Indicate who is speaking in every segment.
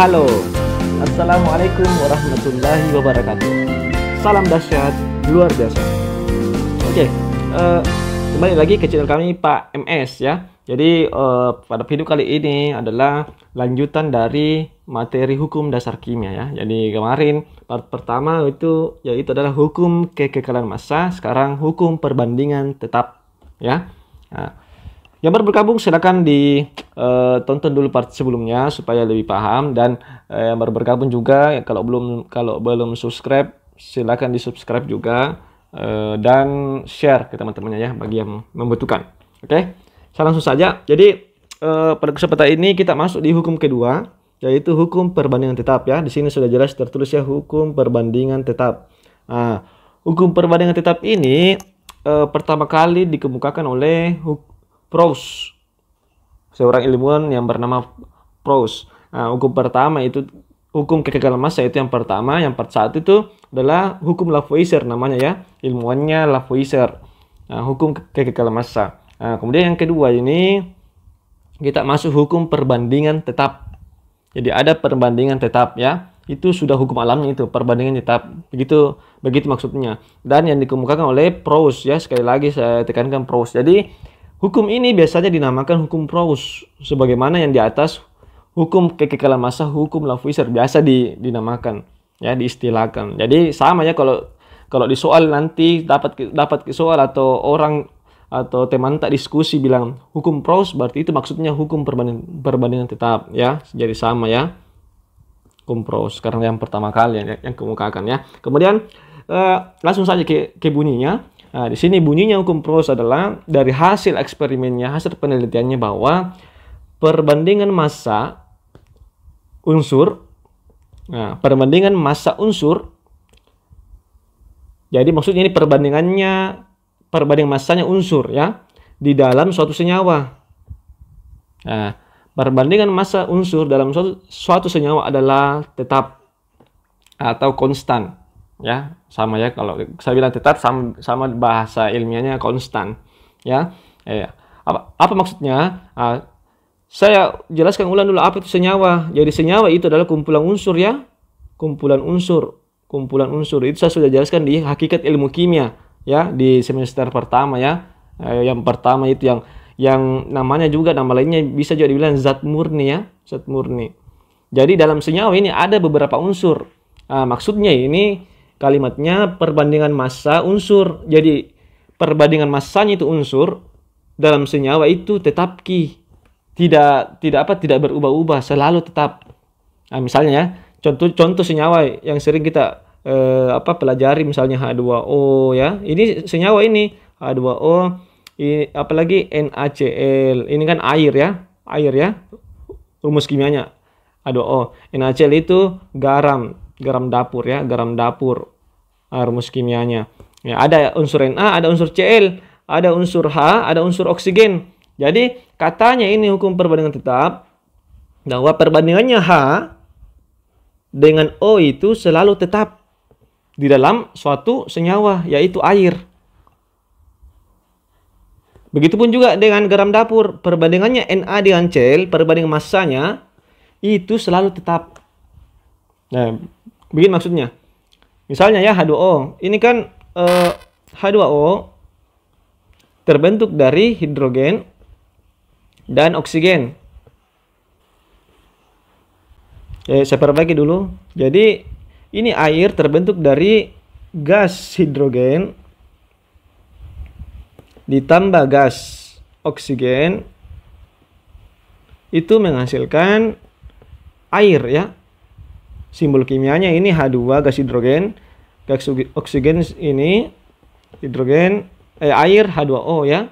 Speaker 1: Halo, Assalamualaikum warahmatullahi wabarakatuh. Salam dahsyat luar biasa. Oke, kembali lagi ke channel kami Pak MS ya. Jadi pada video kali ini adalah lanjutan dari materi hukum dasar kimia ya. Jadi kemarin part pertama itu yaitu adalah hukum kekekalan massa, sekarang hukum perbandingan tetap ya. Nah, yang baru bergabung silakan ditonton dulu part sebelumnya supaya lebih paham, dan yang baru bergabung juga kalau belum subscribe silakan di subscribe juga, dan share ke teman-temannya ya bagi yang membutuhkan. Oke, saya langsung saja. Jadi pada kesempatan ini kita masuk di hukum kedua, yaitu hukum perbandingan tetap ya. Di sini sudah jelas tertulis ya, hukum perbandingan tetap. Nah, hukum perbandingan tetap ini pertama kali dikemukakan oleh Proust, seorang ilmuwan yang bernama Proust. Nah, hukum pertama itu hukum kekekalan massa, itu yang pertama. Yang part 1 itu adalah hukum Lavoisier namanya ya, ilmuwannya Lavoisier. Nah, hukum kekekalan massa. Nah, kemudian yang kedua ini kita masuk hukum perbandingan tetap. Jadi ada perbandingan tetap ya, itu sudah hukum alamnya, itu perbandingan tetap, begitu maksudnya. Dan yang dikemukakan oleh Proust ya, sekali lagi saya tekankan Proust. Jadi hukum ini biasanya dinamakan hukum Proust, sebagaimana yang di atas hukum kekekalan massa, hukum Lavoisier biasa dinamakan ya, diistilahkan. Jadi sama ya, kalau di soal nanti dapat soal atau orang atau teman tak diskusi bilang hukum Proust, berarti itu maksudnya hukum perbandingan tetap ya. Jadi sama ya, hukum Proust karena yang pertama kali yang kemukakan ya. Kemudian langsung saja ke bunyinya. Nah, di sini bunyinya hukum Proust adalah dari hasil eksperimennya, hasil penelitiannya, bahwa perbandingan massa unsur, perbandingan massa unsur. Jadi maksudnya ini perbandingan massanya unsur ya di dalam suatu senyawa. Nah, perbandingan massa unsur dalam suatu senyawa adalah tetap atau konstan. Ya, sama ya, kalau saya bilang tetap sama bahasa ilmiahnya konstan ya. Apa maksudnya? Saya jelaskan ulang dulu apa itu senyawa. Jadi senyawa itu adalah kumpulan unsur ya, kumpulan unsur itu saya sudah jelaskan di hakikat ilmu kimia ya, di semester pertama ya. Yang pertama itu yang namanya juga, nama lainnya bisa juga dibilang zat murni ya, zat murni. Jadi dalam senyawa ini ada beberapa unsur. Maksudnya ini kalimatnya perbandingan massa unsur. Jadi perbandingan massanya itu unsur dalam senyawa itu tetap ki. Tidak berubah-ubah, selalu tetap. Nah, misalnya ya, contoh senyawa yang sering kita pelajari misalnya H2O ya. Ini senyawa ini H2O, apalagi NaCl. Ini kan air ya. Rumus kimianya H2O. NaCl itu garam dapur ya, garam dapur. Rumus kimianya ya, ada unsur Na, ada unsur Cl, ada unsur H, ada unsur oksigen. Jadi katanya ini hukum perbandingan tetap, bahwa perbandingannya H dengan O itu selalu tetap di dalam suatu senyawa, yaitu air. Begitupun juga dengan garam dapur, perbandingannya Na dengan Cl, perbandingan massanya itu selalu tetap. Nah, begini maksudnya. Misalnya ya H2O, ini kan H2O terbentuk dari hidrogen dan oksigen. Saya perbaiki dulu. Jadi ini air terbentuk dari gas hidrogen ditambah gas oksigen, itu menghasilkan air ya. Simbol kimianya ini H2 gas hidrogen, gas oksigen ini hidrogen, air H2O ya.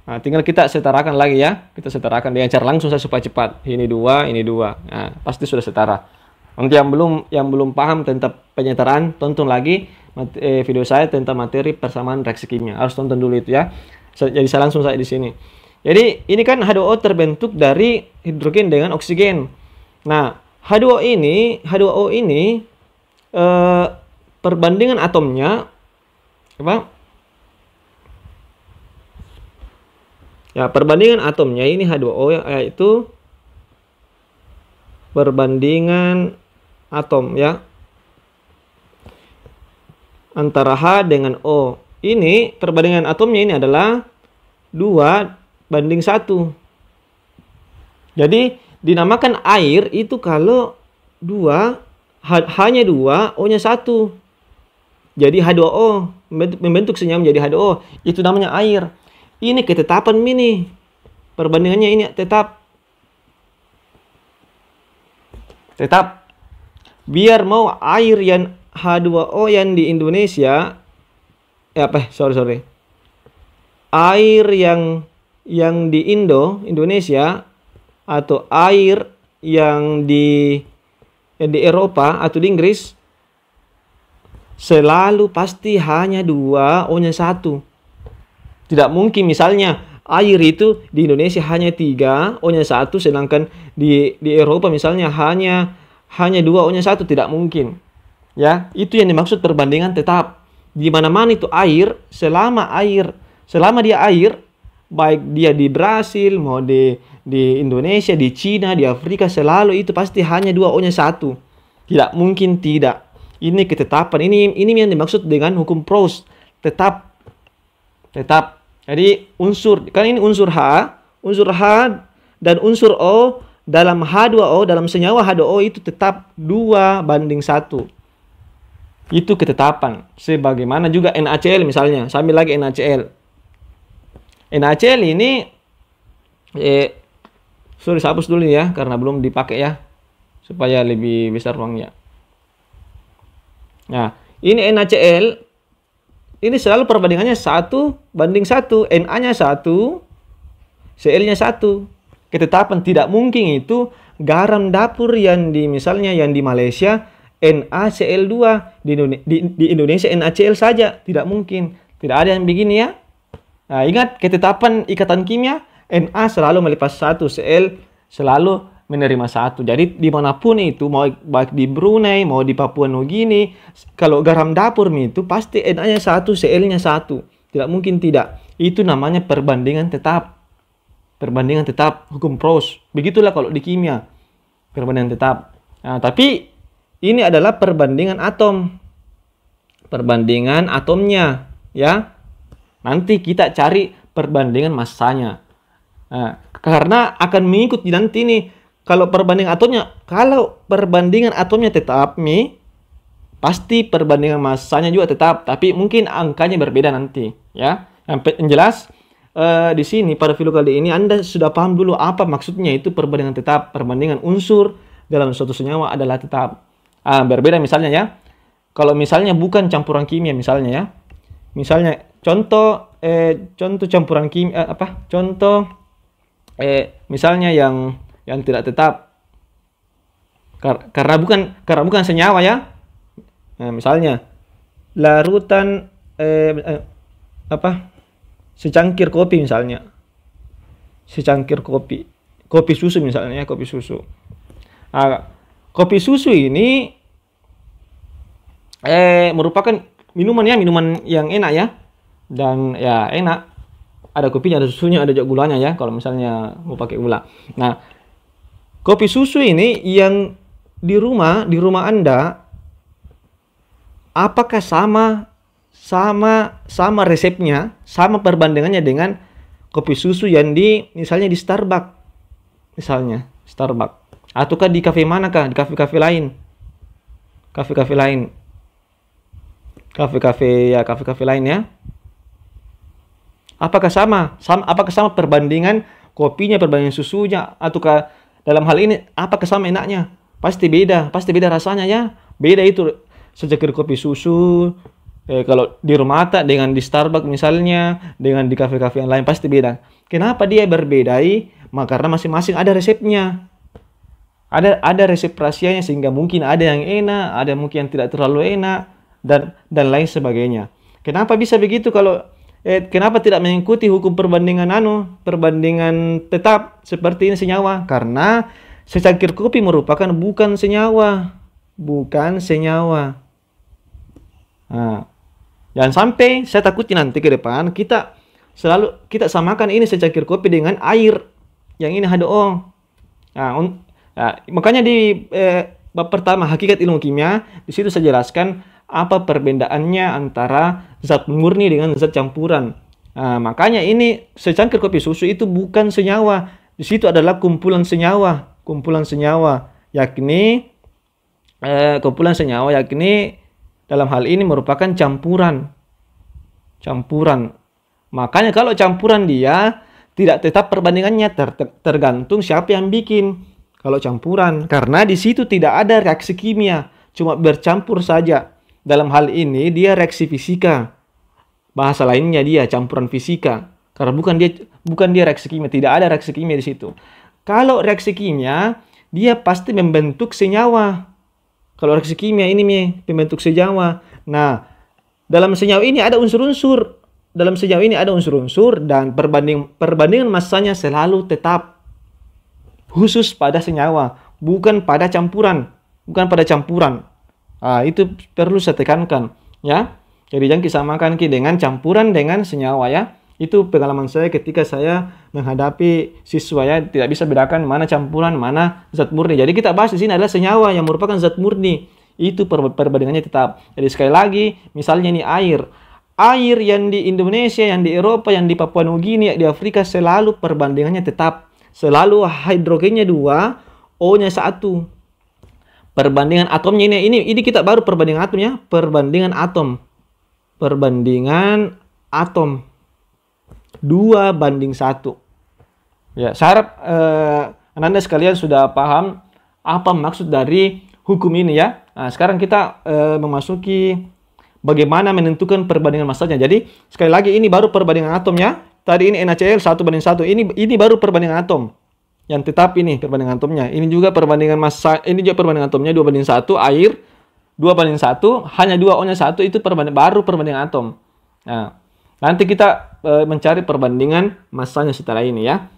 Speaker 1: Nah, tinggal kita setarakan lagi ya. Kita setarakan dengan cara langsung saja supaya cepat. Ini 2, ini 2. Nah, pasti sudah setara. Untuk yang belum paham tentang penyetaraan, tonton lagi video saya tentang materi persamaan reaksi kimia. Harus tonton dulu itu ya. Jadi saya langsung saja di sini. Jadi ini kan H2O terbentuk dari hidrogen dengan oksigen. Nah, H2O ini perbandingan atomnya apa? Ya, perbandingan atomnya ini H2O yaitu perbandingan atom ya. Antara H dengan O. Ini perbandingan atomnya ini adalah 2:1. Jadi dinamakan air itu kalau H-nya 2, O-nya 1. Jadi H2O membentuk senyawa menjadi H2O. Itu namanya air. Ini ketetapan ini. Perbandingannya ini tetap. Biar mau air yang H2O yang di Indonesia, air yang di Indonesia atau air yang di Eropa atau di Inggris selalu pasti hanya 2, O-nya 1. Tidak mungkin misalnya air itu di Indonesia hanya 3, O-nya 1, sedangkan di Eropa misalnya hanya 2, O-nya 1, tidak mungkin. Ya, itu yang dimaksud perbandingan tetap. Di mana-mana itu air, selama dia air, baik dia di Brasil, mau di Indonesia, di Cina, di Afrika, selalu itu pasti hanya 2, O-nya 1. Tidak mungkin tidak. Ini ketetapan. Ini yang dimaksud dengan hukum Proust. Tetap. Jadi kan ini unsur H dan unsur O dalam H2O, dalam senyawa H2O itu tetap 2:1. Itu ketetapan. Sebagaimana juga NaCl misalnya. Saya ambil lagi NaCl. NaCl ini sorry, saya hapus dulu ya karena belum dipakai ya, supaya lebih besar ruangnya. Nah, ini NaCl ini selalu perbandingannya 1:1. Na-nya 1, Cl-nya 1. Ketetapan. Tidak mungkin itu garam dapur yang misalnya yang di Malaysia NaCl2, di Indonesia NaCl saja. Tidak mungkin. Tidak ada yang begini ya. Nah, ingat ketetapan ikatan kimia, Na selalu melepas 1, Cl selalu menerima 1. Jadi dimanapun itu, mau baik di Brunei, mau di Papua Nugini, kalau garam dapur itu pasti Na-nya 1, Cl-nya 1. Tidak mungkin tidak. Itu namanya perbandingan tetap. Perbandingan tetap, hukum Proust. Begitulah kalau di kimia, perbandingan tetap. Nah, tapi ini adalah perbandingan atom. Perbandingan atomnya ya. Nanti kita cari perbandingan massanya. Nah, karena akan mengikuti nanti nih. Kalau perbandingan atomnya tetap nih, pasti perbandingan massanya juga tetap, tapi mungkin angkanya berbeda nanti ya. Yang jelas di sini pada video kali ini Anda sudah paham dulu apa maksudnya itu perbandingan tetap. Perbandingan unsur dalam suatu senyawa adalah tetap. Berbeda misalnya ya. Kalau misalnya bukan campuran kimia misalnya ya. Misalnya contoh campuran kimia misalnya yang tidak tetap. Karena bukan senyawa ya. Nah, misalnya larutan secangkir kopi misalnya. Secangkir kopi susu misalnya, kopi susu. Kopi susu ini merupakan minuman yang enak ya. Dan ya enak. Ada kopinya, ada susunya, ada juga gulanya ya, kalau misalnya mau pakai gula. Nah, kopi susu ini yang di rumah Anda, apakah sama resepnya, sama perbandingannya dengan kopi susu yang misalnya di Starbucks, ataukah di kafe manakah, di kafe-kafe lain, kafe-kafe lain ya. Apakah sama perbandingan kopinya, perbandingan susunya, ataukah dalam hal ini apakah sama enaknya? Pasti beda rasanya ya. Beda itu secangkir kopi susu kalau di rumah dengan di Starbucks misalnya, dengan di kafe-kafe yang lain pasti beda. Kenapa dia berbeda? Karena masing-masing ada resepnya. Ada resep rahasianya, sehingga mungkin ada yang enak, ada mungkin yang tidak terlalu enak, dan lain sebagainya. Kenapa bisa begitu? Kenapa tidak mengikuti hukum perbandingan tetap seperti ini senyawa? Karena secangkir kopi merupakan bukan senyawa. Nah, jangan sampai saya takuti nanti ke depan kita samakan ini secangkir kopi dengan air. Yang ini H2O. Nah, Nah, makanya di bab pertama hakikat ilmu kimia, di situ saya jelaskan apa perbedaannya antara zat murni dengan zat campuran. Nah, makanya ini secangkir kopi susu itu bukan senyawa. Di situ adalah kumpulan senyawa, yakni dalam hal ini merupakan campuran. Makanya kalau campuran dia tidak tetap perbandingannya, tergantung siapa yang bikin. Kalau campuran, karena di situ tidak ada reaksi kimia, cuma bercampur saja. Dalam hal ini dia reaksi fisika. Bahasa lainnya dia campuran fisika. Karena bukan dia reaksi kimia, tidak ada reaksi kimia di situ. Kalau reaksi kimia, dia pasti membentuk senyawa. Kalau reaksi kimia ini membentuk senyawa. Nah, dalam senyawa ini ada unsur-unsur. Dan perbandingan massanya selalu tetap khusus pada senyawa, bukan pada campuran. Itu perlu saya tekankan, ya. Jadi jangan disamakan dengan campuran dengan senyawa, ya. Itu pengalaman saya ketika saya menghadapi siswa, ya, tidak bisa bedakan mana campuran, mana zat murni. Jadi kita bahas di sini adalah senyawa yang merupakan zat murni. Itu perbandingannya tetap. Jadi sekali lagi, misalnya ini air yang di Indonesia, yang di Eropa, yang di Papua Nugini, di Afrika selalu perbandingannya tetap. Selalu hidrogennya 2, O-nya 1. Perbandingan atomnya ini kita baru perbandingan atomnya, perbandingan atom 2:1. Ya, saya harap Anda sekalian sudah paham apa maksud dari hukum ini, ya. Nah, sekarang kita memasuki bagaimana menentukan perbandingan massanya. Jadi sekali lagi ini baru perbandingan atomnya. Tadi ini NaCl 1:1. Ini baru perbandingan atom. Yang tetap ini perbandingan atomnya. Ini juga perbandingan massa, ini juga perbandingan atomnya 2:1, air 2:1, hanya 2 O-nya 1, itu baru perbandingan atom. Nah, nanti kita mencari perbandingan massanya setelah ini, ya.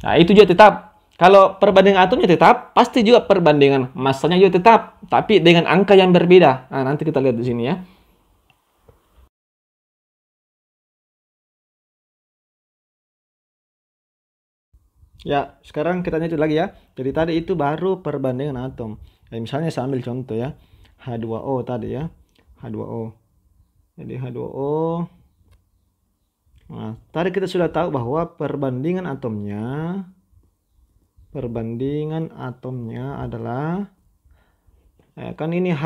Speaker 1: Nah, itu juga tetap. Kalau perbandingan atomnya tetap, pasti juga perbandingan massanya juga tetap, tapi dengan angka yang berbeda. Nah, nanti kita lihat di sini, ya. Ya, sekarang kita lanjut lagi, ya. Jadi tadi itu baru perbandingan atom. Ya, misalnya saya ambil contoh, ya. H2O tadi, ya. H2O. Jadi H2O. Nah, tadi kita sudah tahu bahwa perbandingan atomnya adalah kan ini H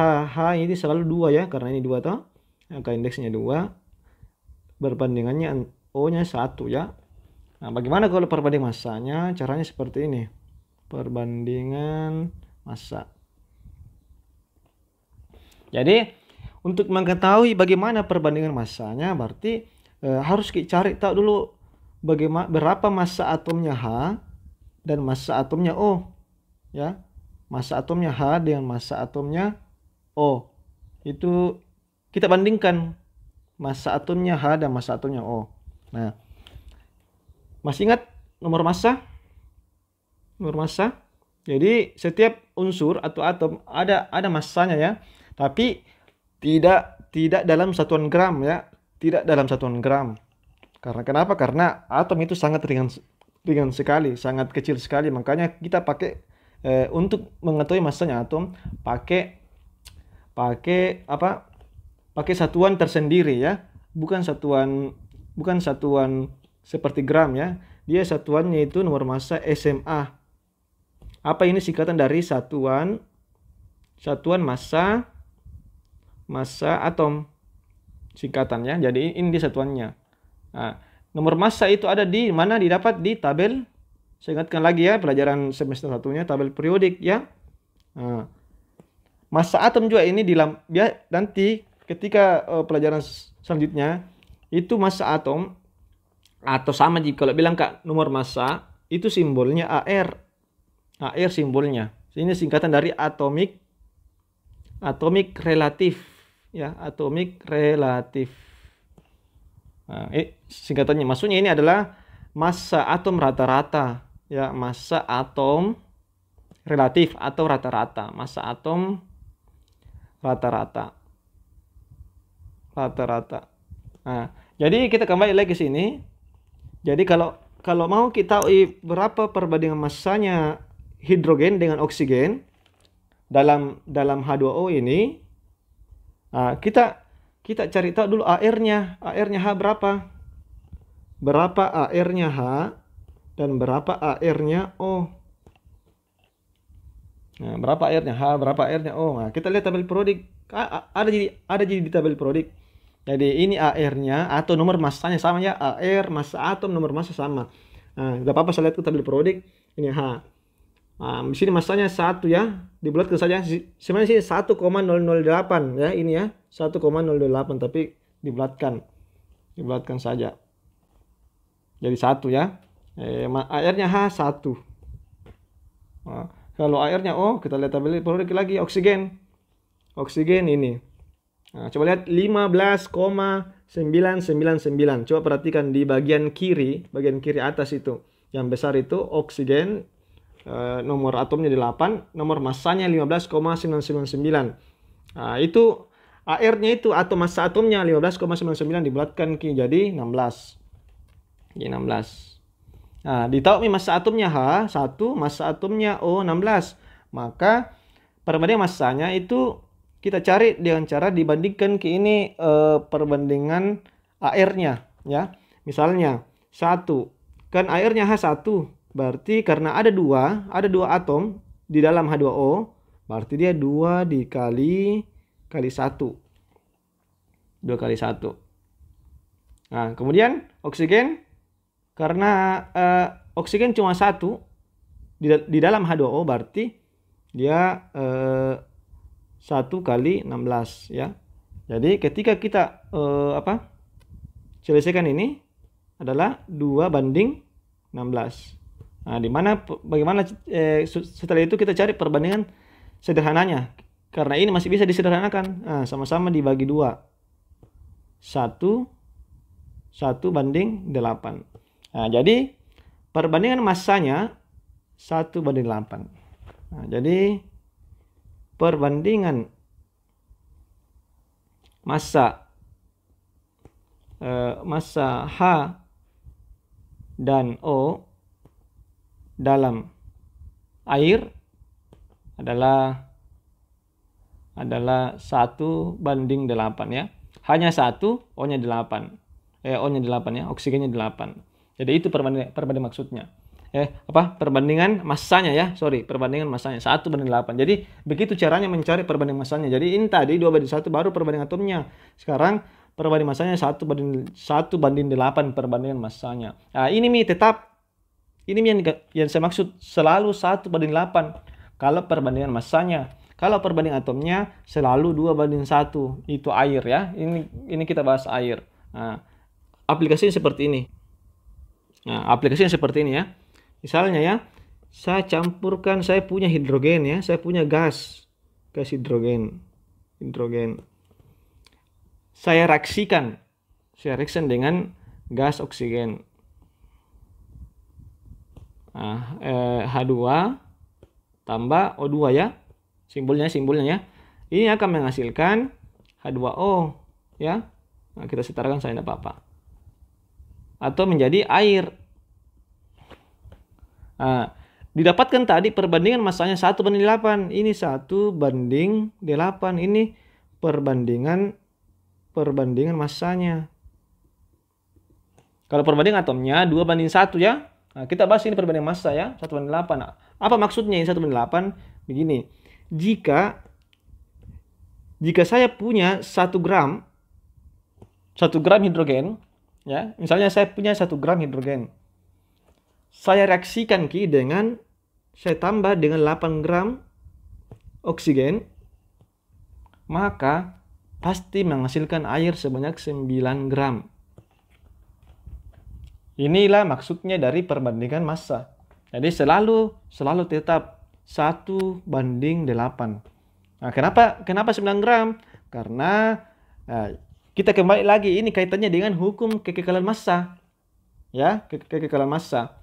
Speaker 1: ini selalu 2, ya, karena ini 2 toh. Angka indeksnya 2. Perbandingannya O-nya 1, ya. Nah, bagaimana kalau perbandingan massanya? Caranya seperti ini. Perbandingan massa. Jadi, untuk mengetahui bagaimana perbandingan massanya, berarti harus cari tahu dulu berapa massa atomnya H dan massa atomnya O, ya. Massa atomnya H dengan massa atomnya O. Itu kita bandingkan massa atomnya H dan massa atomnya O. Nah, masih ingat nomor massa? Jadi setiap unsur atau atom ada massanya, ya. Tapi tidak dalam satuan gram, ya. Tidak dalam satuan gram. Karena kenapa? Karena atom itu sangat ringan sekali, sangat kecil sekali. Makanya kita pakai untuk mengetahui massanya atom pakai satuan tersendiri, ya. Bukan satuan seperti gram, ya. Dia satuannya itu nomor massa SMA. Apa ini singkatan dari satuan massa atom, singkatannya. Jadi ini satuannya. Nah, nomor massa itu ada di mana? Didapat di tabel. Saya ingatkan lagi, ya, pelajaran semester 1-nya tabel periodik, ya. Nah, massa atom juga ini nanti ketika pelajaran selanjutnya itu massa atom, atau sama jika kalau bilang Kak nomor massa itu simbolnya AR. AR simbolnya. Ini singkatan dari atomik relatif, ya, atomik relatif. Nah, singkatannya, maksudnya ini adalah massa atom rata-rata, ya, massa atom relatif atau rata-rata, massa atom rata-rata. Nah, jadi kita kembali lagi ke sini. Jadi kalau mau kita tahu berapa perbandingan massanya hidrogen dengan oksigen dalam H2O ini, kita cari tahu dulu AR-nya. AR-nya H berapa? Berapa AR-nya H dan berapa AR-nya O? Nah, berapa AR-nya H, berapa AR-nya O? Nah, kita lihat tabel periodik. Ada jadi di tabel periodik. Jadi ini AR-nya atau nomor massanya sama ya. AR, massa atom, nomor massa sama. Nah, tidak apa-apa saya lihat ke tabel periodik. Ini H. Nah, di sini massanya 1 ya. Dibulatkan saja. Sebenarnya sini 1,008 ya. Ini ya. 1,008 tapi dibulatkan saja. Jadi 1 ya. AR-nya H 1. Nah, kalau AR-nya O, kita lihat tabel periodik lagi. Oksigen ini. Nah, coba lihat 15,999. Coba perhatikan di bagian kiri atas itu. Yang besar itu oksigen, nomor atomnya 8, nomor massanya 15,999. Nah, itu AR-nya itu atau massa atomnya 15,99 dibulatkan jadi 16. Jadi 16. Nah, ditahu massa atomnya H 1, massa atomnya O 16. Maka perbandingan massanya itu kita cari dengan cara dibandingkan ke ini perbandingan AR-nya ya. Misalnya 1, kan AR-nya H1, berarti karena ada dua atom di dalam H2O, berarti dia 2 dikali 1. 2 kali 1. Nah, kemudian oksigen, karena oksigen cuma 1 di dalam H2O, berarti dia 1 kali 16 ya. Jadi ketika kita selesaikan ini adalah 2 banding 16. Nah, bagaimana setelah itu kita cari perbandingan sederhananya. Karena ini masih bisa disederhanakan. Nah, sama-sama dibagi 2. 1 banding 8. Nah, jadi perbandingan massanya 1 banding 8. Nah, jadi perbandingan massa H dan O dalam air adalah 1 banding 8 ya. Hanya 1, O-nya 8. O-nya 8 ya, oksigennya 8. Jadi itu perbandingan maksudnya. Perbandingan massanya ya. Perbandingan massanya 1 banding 8. Jadi begitu caranya mencari perbandingan massanya. Jadi ini tadi 2 banding 1 baru perbandingan atomnya. Sekarang perbandingan massanya 1 banding 8 perbandingan massanya. Nah, ini tetap yang saya maksud selalu 1 banding 8 kalau perbandingan massanya. Kalau perbandingan atomnya selalu 2 banding 1. Itu air ya. Ini kita bahas air. Nah, aplikasinya seperti ini. Ya. Misalnya ya, saya punya hidrogen ya, saya punya gas hidrogen. Saya reaksikan dengan gas oksigen. Nah, H2 tambah O2 ya, simbolnya ya. Ini akan menghasilkan H2O ya. Nah, kita setarakan saja tidak apa-apa. Atau menjadi air. Nah, didapatkan tadi perbandingan massanya 1 banding 8. Ini 1 banding 8. Ini perbandingan massanya. Kalau perbandingan atomnya 2 banding 1 ya. Nah, kita bahas ini perbandingan massa ya, 1 banding 8. Nah, apa maksudnya ini 1 banding 8? Begini. Jika saya punya 1 gram hidrogen ya, misalnya saya punya 1 gram hidrogen. Saya reaksikan saya tambah dengan 8 gram oksigen, maka pasti menghasilkan air sebanyak 9 gram. Inilah maksudnya dari perbandingan massa. Jadi selalu tetap 1 banding 8. Nah, kenapa 9 gram? Karena kita kembali lagi, ini kaitannya dengan hukum kekekalan massa. Ya, kekekalan massa.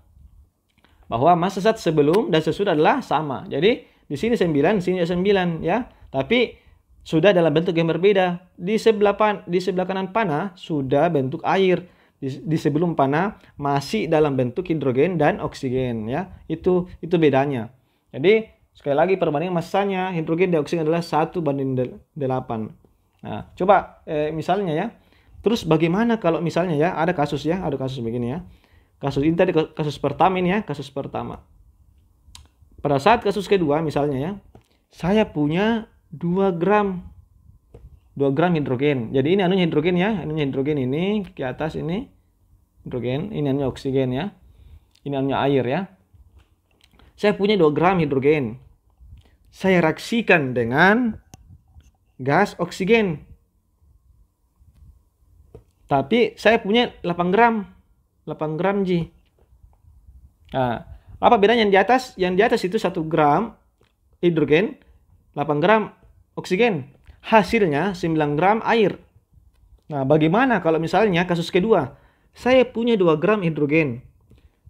Speaker 1: Bahwa massa zat sebelum dan sesudah adalah sama. Jadi di sini 9, di sini 9 ya. Tapi sudah dalam bentuk yang berbeda. Di sebelah kanan panah sudah bentuk air. Di sebelum panah masih dalam bentuk hidrogen dan oksigen ya. Itu bedanya. Jadi sekali lagi perbandingan massanya hidrogen dan oksigen adalah 1:8. Nah, coba misalnya ya. Terus bagaimana kalau misalnya ya ada kasus begini ya. Kasus ini tadi kasus pertama ini ya, kasus pertama. Pada saat kasus kedua misalnya ya, saya punya 2 gram hidrogen. Jadi ini anunya hidrogen ya, anunya hidrogen ini ke atas ini hidrogen, ini anunya oksigen ya. Ini anunya air ya. Saya punya 2 gram hidrogen. Saya reaksikan dengan gas oksigen. Tapi saya punya 8 gram G. Nah, apa bedanya yang di atas? Yang di atas itu 1 gram hidrogen, 8 gram oksigen. Hasilnya 9 gram air. Nah, bagaimana kalau misalnya kasus kedua? Saya punya 2 gram hidrogen.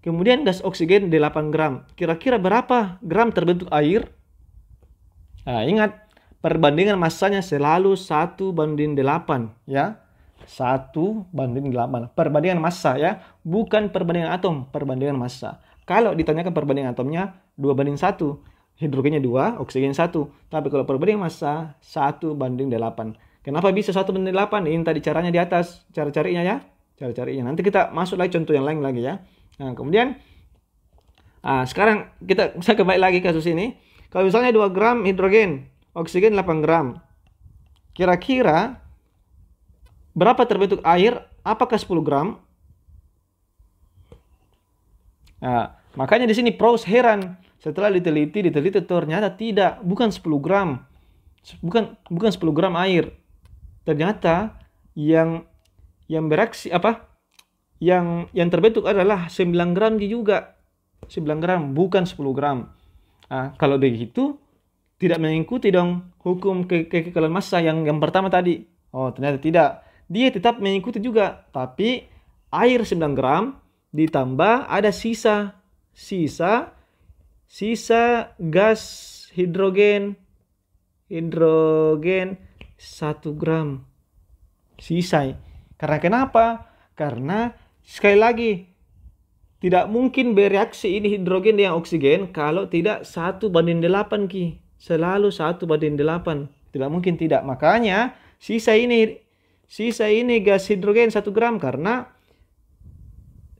Speaker 1: Kemudian gas oksigen 8 gram. Kira-kira berapa gram terbentuk air? Nah, ingat, perbandingan massanya selalu 1:8 ya. 1:8. Perbandingan massa ya, bukan perbandingan atom, perbandingan massa. Kalau ditanyakan perbandingan atomnya 2:1. Hidrogennya 2, oksigen 1. Tapi kalau perbandingan massa 1:8. Kenapa bisa 1:8? Ini tadi caranya di atas, cara carinya ya. Cara carinya. Nanti kita masuk lagi contoh yang lain lagi ya. Nah, kemudian sekarang saya kembali lagi kasus ini. Kalau misalnya 2 gram hidrogen, oksigen 8 gram. Kira-kira berapa terbentuk air? Apakah 10 gram? Nah, makanya di sini Proust heran. Setelah diteliti ternyata tidak, bukan 10 gram. Bukan 10 gram air. Ternyata yang bereaksi yang terbentuk adalah 9 gram juga. 9 gram, bukan 10 gram. Nah, kalau begitu, tidak mengikuti dong hukum kekekalan massa yang pertama tadi. Oh, ternyata tidak. Dia tetap mengikuti juga. Tapi, air 9 gram ditambah ada sisa gas hidrogen 1 gram. Sisa. Karena kenapa? Karena sekali lagi, tidak mungkin bereaksi ini hidrogen dengan oksigen kalau tidak 1:8 Ki. Selalu 1:8. Tidak mungkin tidak. Makanya sisa ini gas hidrogen 1 gram karena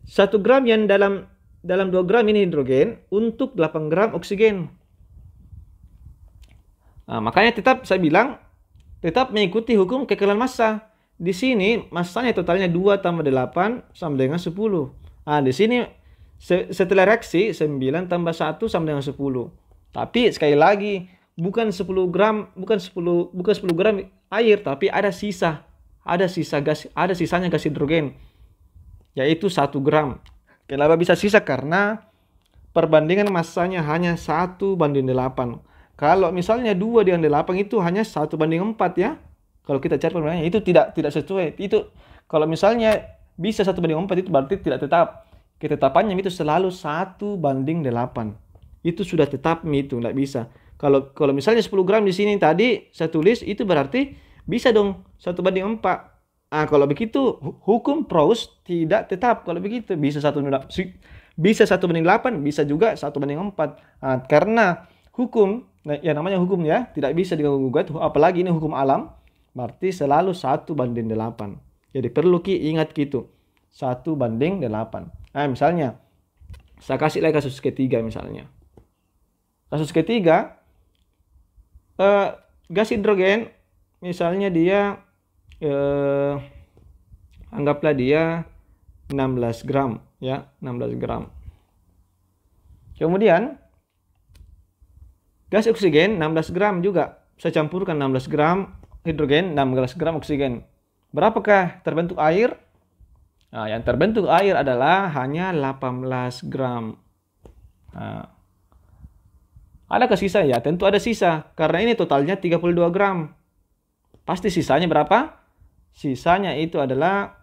Speaker 1: 1 gram yang dalam 2 gram ini hidrogen untuk 8 gram oksigen. Nah, makanya saya bilang tetap mengikuti hukum kekekalan massa. Di sini massanya totalnya 2 tambah 8 sama dengan 10. Nah, di sini setelah reaksi 9 tambah 1 sama dengan 10. Tapi sekali lagi bukan 10 gram air, tapi ada sisa gas, ada sisanya gas hidrogen yaitu 1 gram. Kenapa bisa sisa? Karena perbandingan massanya hanya 1:8. Kalau misalnya 2 dengan 8 itu hanya 1:4 ya. Kalau kita cari perbandingannya itu tidak sesuai. Itu kalau misalnya bisa 1:4 itu berarti tidak tetap. Ketetapannya itu selalu 1:8. Itu sudah tetap itu, tidak bisa. Kalau misalnya 10 gram di sini tadi saya tulis, itu berarti bisa dong 1:4. Nah, kalau begitu hukum Proust tidak tetap. Kalau begitu bisa 1:8, bisa juga 1:4. Nah, karena hukum, ya namanya hukum ya, tidak bisa diganggu-gugat, apalagi ini hukum alam, berarti selalu 1:8. Jadi perlu ingat gitu, 1:8. Nah, misalnya saya kasih lagi kasus ketiga misalnya. Kasus ketiga, gas hidrogen misalnya dia anggaplah dia 16 gram ya, 16 gram. Kemudian gas oksigen 16 gram juga. Saya campurkan 16 gram hidrogen, 16 gram oksigen. Berapakah terbentuk air? Nah, yang terbentuk air adalah hanya 18 gram. Nah, adakah sisa? Ya, tentu ada sisa. Karena ini totalnya 32 gram. Pasti sisanya berapa? Sisanya itu adalah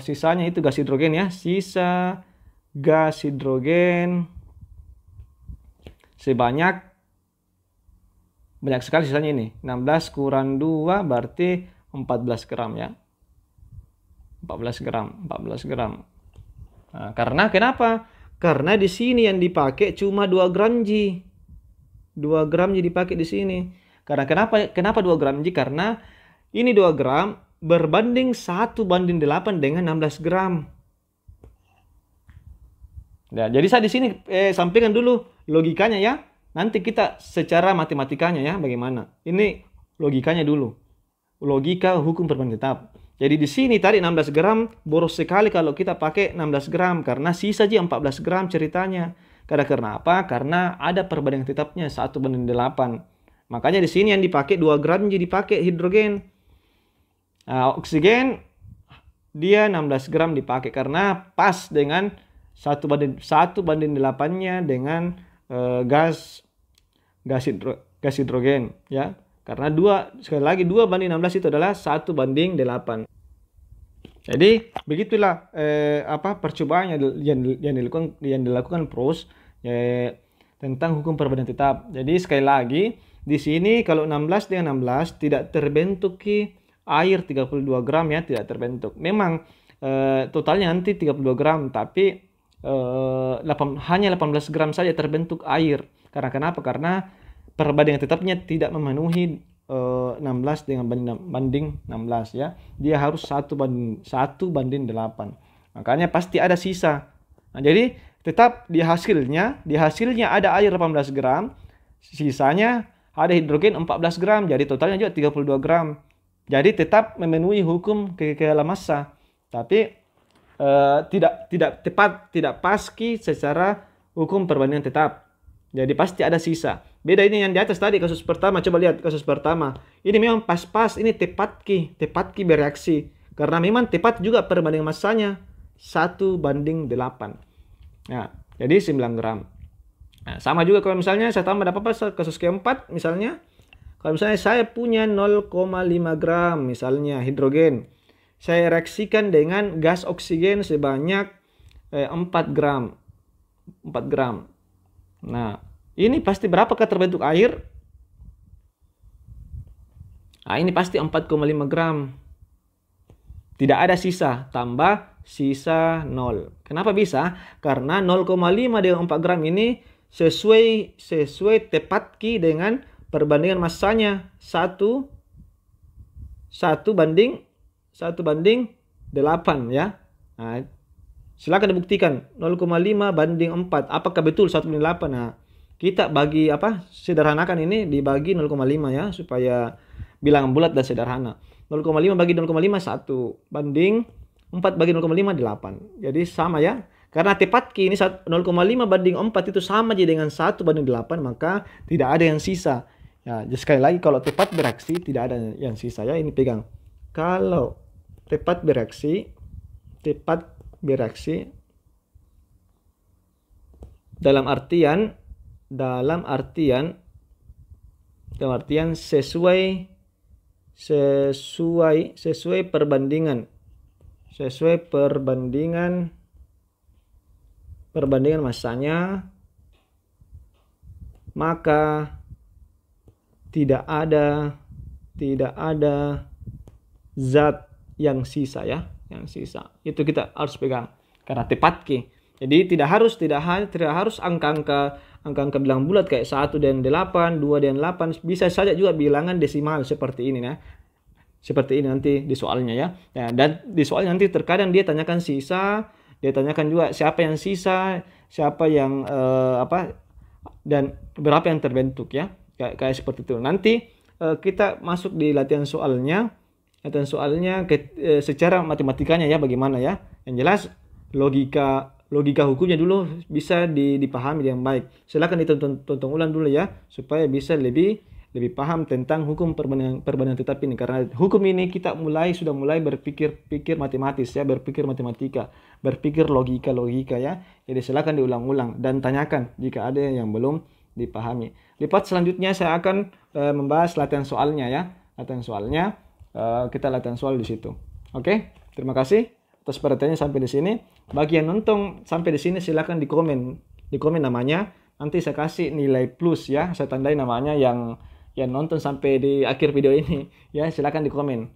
Speaker 1: sisanya itu gas hidrogen ya. Sisa gas hidrogen sebanyak sekali sisanya ini. 16 kurang 2 berarti 14 gram ya. 14 gram. Nah, karena kenapa? Karena di sini yang dipakai cuma 2 gram Ji. 2 gram Ji dipakai di sini. Karena kenapa 2 gram Ji? Karena ini 2 gram berbanding 1:8 dengan 16 gram. Nah, jadi saya di sini sampaikan dulu logikanya ya. Nanti kita secara matematikanya ya bagaimana. Ini logikanya dulu. Logika hukum perbandingan tetap. Jadi di sini tadi 16 gram boros sekali kalau kita pakai 16 gram karena sisa aja 14 gram ceritanya. Karena apa? Karena ada perbandingan tetapnya 1:8. Makanya di sini yang dipakai 2 gram jadi dipakai hidrogen. Nah, oksigen dia 16 gram dipakai karena pas dengan 1:8-nya dengan gas hidrogen ya. Karena sekali lagi 2:16 itu adalah 1:8. Jadi begitulah percobaan yang dilakukan Proust tentang hukum perbandingan tetap. Jadi sekali lagi di sini kalau 16 dengan 16 tidak terbentuk air 32 gram ya, tidak terbentuk. Memang totalnya nanti 32 gram tapi hanya 18 gram saja terbentuk air. Karena kenapa? Karena perbandingan tetapnya tidak memenuhi 16 dengan banding 16 ya. Dia harus 1:8. Makanya pasti ada sisa. Nah, jadi tetap di hasilnya ada air 18 gram, sisanya ada hidrogen 14 gram. Jadi totalnya juga 32 gram. Jadi tetap memenuhi hukum kekekalan massa. Tapi tidak pasti secara hukum perbandingan tetap. Jadi pasti ada sisa. Beda ini yang di atas tadi kasus pertama. Coba lihat kasus pertama. Ini memang pas-pas. Ini tepat bereaksi. Karena memang tepat juga perbandingan massanya 1:8. Nah, jadi 9 gram. Nah, sama juga kalau misalnya saya tambah apa kasus keempat misalnya. Kalau misalnya saya punya 0,5 gram misalnya hidrogen. Saya reaksikan dengan gas oksigen sebanyak 4 gram. 4 gram. Nah, ini pasti berapakah terbentuk air? Nah, ini pasti 4,5 gram. Tidak ada sisa, tambah sisa 0. Kenapa bisa? Karena 0,5 dengan 4 gram ini sesuai tepat dengan perbandingan massanya 1:8 ya. Nah, silakan dibuktikan 0,5 banding 4. Apakah betul 1:8? Nah, kita bagi sederhanakan ini dibagi 0,5 ya supaya bilangan bulat dan sederhana. 0,5 bagi 0,5 1 banding 4 bagi 0,5 8. Jadi sama ya. Karena tepat ini 0,5 banding 4 itu sama aja dengan 1:8, maka tidak ada yang sisa. Ya, jadi sekali lagi kalau tepat bereaksi tidak ada yang sisa ya. Ini pegang. Kalau tepat bereaksi dalam artian sesuai perbandingan massanya, maka tidak ada zat yang sisa ya, yang sisa. Itu kita harus pegang karena tepat Jadi tidak harus angka-angka bilangan bulat kayak 1/8, 2/8, bisa saja juga bilangan desimal seperti ini ya. Seperti ini nanti di soalnya ya. Ya, dan di soal nanti terkadang dia tanyakan sisa, dia tanyakan juga siapa yang sisa, siapa yang dan berapa yang terbentuk ya. Kayak seperti itu. Nanti kita masuk di latihan soalnya secara matematikanya ya bagaimana ya. Yang jelas logika hukumnya dulu bisa dipahami dengan baik. Silakan ditonton ulang dulu ya supaya bisa lebih paham tentang hukum perbandingan tetap ini. Karena hukum ini kita sudah mulai berpikir matematis ya, berpikir matematika, berpikir logika ya. Jadi silakan diulang-ulang dan tanyakan jika ada yang belum dipahami. Di part selanjutnya saya akan membahas latihan soalnya ya. Latihan soalnya kita latihan soal di situ. Oke, terima kasih atas perhatiannya sampai di sini. Bagi yang nonton sampai di sini silakan di komen namanya. Nanti saya kasih nilai plus ya. Saya tandai namanya yang nonton sampai di akhir video ini ya. Silakan di komen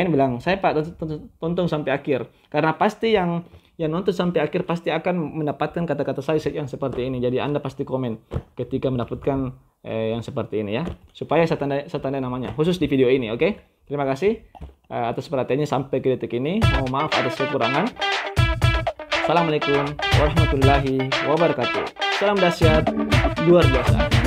Speaker 1: bilang saya Pak tonton sampai akhir. Karena pasti yang yang nonton sampai akhir pasti akan mendapatkan kata-kata saya yang seperti ini. Jadi Anda pasti komen ketika mendapatkan yang seperti ini ya, supaya saya tanda namanya khusus di video ini. Oke, terima kasih atas perhatiannya sampai ke detik ini. Mohon maaf atas kekurangan. Assalamualaikum warahmatullahi wabarakatuh. Salam dahsyat luar biasa.